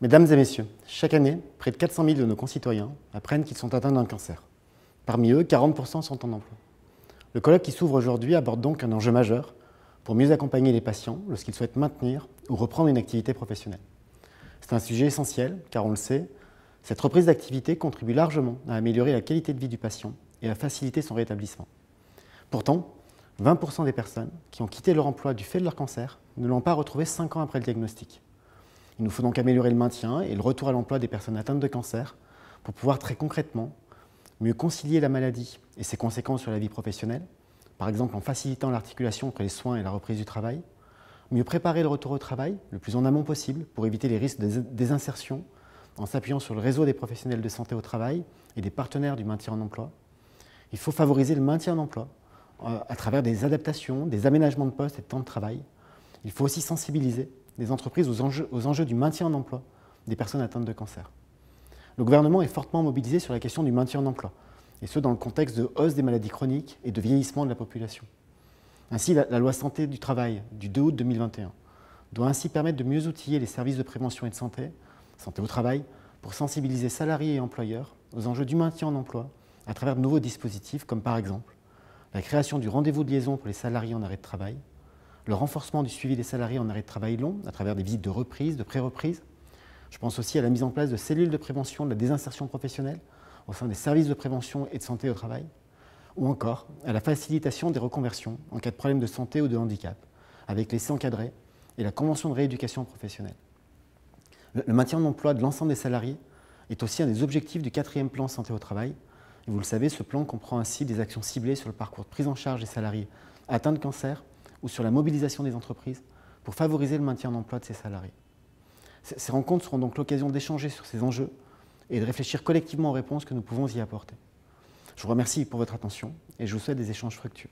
Mesdames et messieurs, chaque année, près de 400 000 de nos concitoyens apprennent qu'ils sont atteints d'un cancer. Parmi eux, 40% sont en emploi. Le colloque qui s'ouvre aujourd'hui aborde donc un enjeu majeur pour mieux accompagner les patients lorsqu'ils souhaitent maintenir ou reprendre une activité professionnelle. C'est un sujet essentiel, car on le sait, cette reprise d'activité contribue largement à améliorer la qualité de vie du patient et à faciliter son rétablissement. Pourtant, 20% des personnes qui ont quitté leur emploi du fait de leur cancer ne l'ont pas retrouvé 5 ans après le diagnostic. Il nous faut donc améliorer le maintien et le retour à l'emploi des personnes atteintes de cancer pour pouvoir très concrètement mieux concilier la maladie et ses conséquences sur la vie professionnelle, par exemple en facilitant l'articulation entre les soins et la reprise du travail, mieux préparer le retour au travail le plus en amont possible pour éviter les risques de désinsertion en s'appuyant sur le réseau des professionnels de santé au travail et des partenaires du maintien en emploi. Il faut favoriser le maintien en emploi à travers des adaptations, des aménagements de postes et de temps de travail. Il faut aussi sensibiliser les entreprises aux enjeux du maintien en emploi des personnes atteintes de cancer. Le gouvernement est fortement mobilisé sur la question du maintien en emploi, et ce dans le contexte de hausse des maladies chroniques et de vieillissement de la population. Ainsi, la loi santé du travail du 2 août 2021 doit ainsi permettre de mieux outiller les services de prévention et de santé au travail, pour sensibiliser salariés et employeurs aux enjeux du maintien en emploi à travers de nouveaux dispositifs comme par exemple la création du rendez-vous de liaison pour les salariés en arrêt de travail, le renforcement du suivi des salariés en arrêt de travail long à travers des visites de reprise, de pré-reprise. Je pense aussi à la mise en place de cellules de prévention de la désinsertion professionnelle au sein des services de prévention et de santé au travail, ou encore à la facilitation des reconversions en cas de problème de santé ou de handicap, avec l'essai encadré et la convention de rééducation professionnelle. Le maintien en emploi de l'ensemble des salariés est aussi un des objectifs du 4e plan santé au travail. Et vous le savez, ce plan comprend ainsi des actions ciblées sur le parcours de prise en charge des salariés atteints de cancer ou sur la mobilisation des entreprises pour favoriser le maintien en emploi de ces salariés. Ces rencontres seront donc l'occasion d'échanger sur ces enjeux et de réfléchir collectivement aux réponses que nous pouvons y apporter. Je vous remercie pour votre attention et je vous souhaite des échanges fructueux.